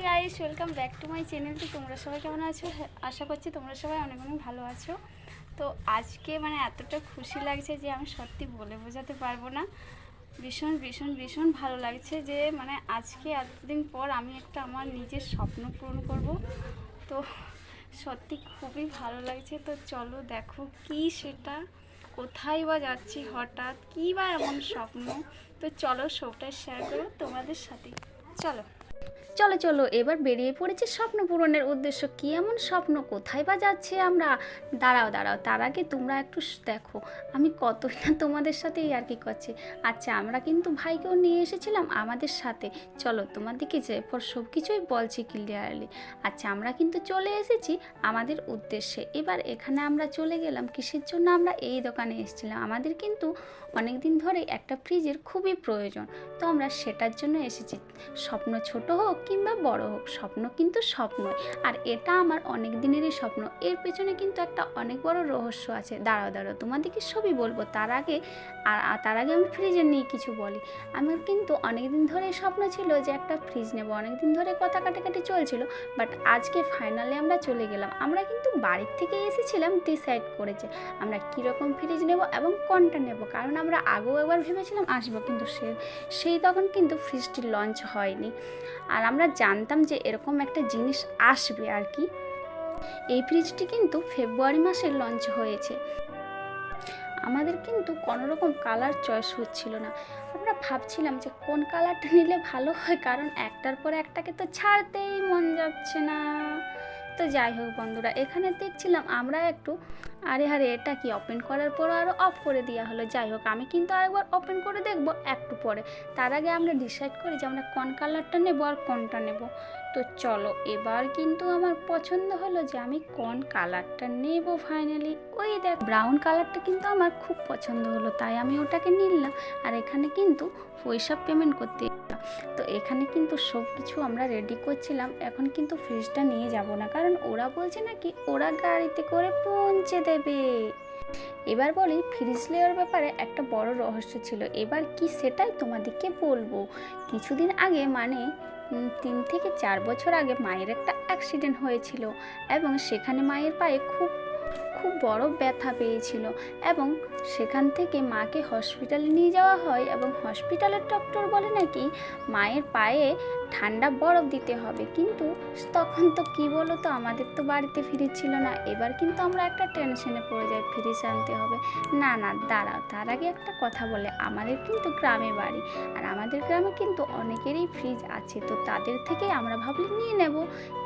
Guys, welcome back to my channel. তো তোমরা সবাই কেমন আছো? আশা করছি তোমরা সবাই অনেক অনেক ভালো আছো। তো আজকে এতটা খুশি লাগছে যে আমি সত্যি বলে বোঝাতে পারবো না। ভীষণ ভীষণ ভীষণ ভালো লাগছে যে আজকে এতদিন পর আমি একটা আমার নিজের স্বপ্ন পূরণ করব। তো সত্যি খুবই ভালো লাগছে। তো চলো দেখো কি সেটা, কোথায় বা যাচ্ছি হঠাৎ, কী বা এমন স্বপ্ন। তো চলো সবটাই শেয়ার করো তোমাদের সাথে। চলো চলো চলো এবার বেরিয়ে পড়েছে স্বপ্ন পূরণের উদ্দেশ্য। কী এমন স্বপ্ন, কোথায় বা যাচ্ছি আমরা? দাঁড়াও দাঁড়াও, তার আগে তোমরা একটু দেখো আমি কতই না তোমাদের সাথে ইয়ার্কি করছি। আচ্ছা, আমরা কিন্তু ভাইকেও নিয়ে এসেছিলাম আমাদের সাথে। চলো তোমাদেরকে যে পর সব কিছুই বলছি ক্লিয়ারলি। আচ্ছা, আমরা কিন্তু চলে এসেছি আমাদের উদ্দেশ্যে। এবার এখানে আমরা চলে গেলাম কিসের জন্য? আমরা এই দোকানে এসেছিলাম। আমাদের কিন্তু অনেক দিন ধরে একটা ফ্রিজের খুবই প্রয়োজন, তো আমরা সেটার জন্য এসেছি। স্বপ্ন ছোট হোক কিংবা বড় হোক, স্বপ্ন কিন্তু স্বপ্নই। আর এটা আমার অনেক দিনেরই স্বপ্ন। এর পেছনে কিন্তু একটা অনেক বড় রহস্য আছে। দাঁড়াও দাঁড়াও, তোমাদেরকে সবই বলবো। তার আগে আমি ফ্রিজের নিয়ে কিছু বলি। আমার কিন্তু অনেক দিন ধরে স্বপ্ন ছিল যে একটা ফ্রিজ নেব। অনেক দিন ধরে কথা কাটাকাটি চলছিল, বাট আজকে ফাইনালি আমরা চলে গেলাম। আমরা কিন্তু বাড়ির থেকে এসেছিলাম ডিসাইড করেছে আমরা কীরকম ফ্রিজ নেব এবং কোনটা নেব। কারণ আমরা আগেও একবার ভেবেছিলাম আসবো, কিন্তু সেই তখন কিন্তু ফ্রিজটি লঞ্চ হয়নি। আর আমরা জানতাম যে এরকম একটা জিনিস আসবে আর কি। এই ফ্রিজটি কিন্তু ফেব্রুয়ারি মাসে লঞ্চ হয়েছে। আমাদের কিন্তু কোনো রকম কালার চয়েস হচ্ছিল না। আমরা ভাবছিলাম যে কোন কালারটা নিলে ভালো হয়, কারণ একটার পর একটাকে তো ছাড়তেই মন যাচ্ছে না। তো যাই হোক বন্ধুরা, এখানে দেখছিলাম আমরা একটু আরে এটা কি ওপেন করার পর আরও অফ করে দেওয়া হলো। যাই হোক, আমি কিন্তু আরেকবার ওপেন করে দেখবো একটু পরে। তার আগে আমরা ডিসাইড করি যে আমরা কোন কালারটা নেবো আর কোনটা নেব। তো চলো, এবার কিন্তু আমার পছন্দ হলো যে আমি কোন কালারটা নেব ফাইনালি। ওই দেখ, ব্রাউন কালারটা কিন্তু আমার খুব পছন্দ হলো, তাই আমি ওটাকে নিলাম। আর এখানে কিন্তু পয়সা পেমেন্ট করতে, তো এখানে কিন্তু সব কিছু আমরা রেডি করছিলাম। এখন কিন্তু ফ্রিজটা নিয়ে যাব না, কারণ ওরা বলছে নাকি ওরা গাড়িতে করে পৌঁছে দেবে। এবার বলি, ফ্রিজ নেওয়ার ব্যাপারে একটা বড় রহস্য ছিল। এবার কি সেটাই তোমাদেরকে বলবো। কিছুদিন আগে 3 থেকে 4 বছর আগে মায়ের একটা অ্যাক্সিডেন্ট হয়েছিল, এবং সেখানে মায়ের পায়ে খুব বড় ব্যথা পেয়েছিল, এবং সেখান থেকে মাকে হসপিটালে নিয়ে যাওয়া হয়। এবং হসপিটালের ডক্টর বলে নাকি মায়ের পায়ে ঠান্ডা বরফ দিতে হবে। কিন্তু তখন তো কি বলো তো, আমাদের তো বাড়িতে ফ্রিজ ছিল না। এবার কিন্তু আমরা একটা টেনশনে পড়ে যাই, ফ্রিজ আনতে হবে। না না দাঁড়াও, তার আগে একটা কথা বলে, আমাদের কিন্তু গ্রামে বাড়ি, আর আমাদের গ্রামে কিন্তু অনেকেরই ফ্রিজ আছে। তো তাদের থেকে আমরা ভাবলে নিয়ে নেব।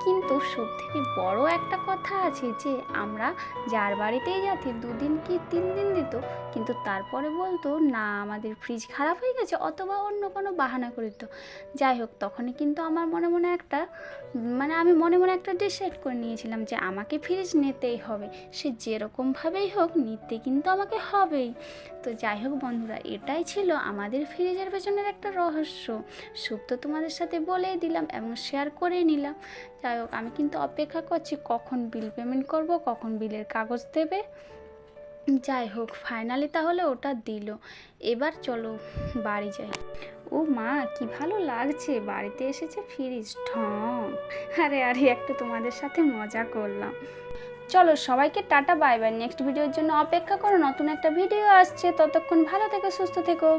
কিন্তু সব থেকে বড় একটা কথা আছে যে আমরা যার বাড়িতেই যাতে 2 দিন কি 3 দিন দিত, কিন্তু তারপরে বলতো না আমাদের ফ্রিজ খারাপ হয়ে গেছে, অথবা অন্য কোনো বাহানা করে দিত। যাই হোক, তখনই কিন্তু আমার মনে মনে একটা আমি মনে মনে একটা ডিসাইড করে নিয়েছিলাম যে আমাকে ফ্রিজ নিতেই হবে। সে যেরকমভাবেই হোক নিতে কিন্তু আমাকে হবেই। তো যাই হোক বন্ধুরা, এটাই ছিল আমাদের ফ্রিজের পেছনের একটা রহস্য। সব তো তোমাদের সাথে বলেই দিলাম এবং শেয়ার করে নিলাম। যাই হোক, আমি কিন্তু অপেক্ষা করছি কখন বিল পেমেন্ট করব, কখন বিলের কাগজ দেবে। যাই হোক, ফাইনালি তাহলে ওটা দিল। এবার চলো বাড়ি যাই। ও মা, কি ভালো লাগছে, বাড়িতে এসেছে ফ্রিজ। ঠং, আরে একটু তোমাদের সাথে মজা করলাম। চলো সবাইকে টাটা, বাই বাই। নেক্সট ভিডিওর জন্য অপেক্ষা করো, নতুন একটা ভিডিও আসছে। ততক্ষণ ভালো থেকো, সুস্থ থেকো।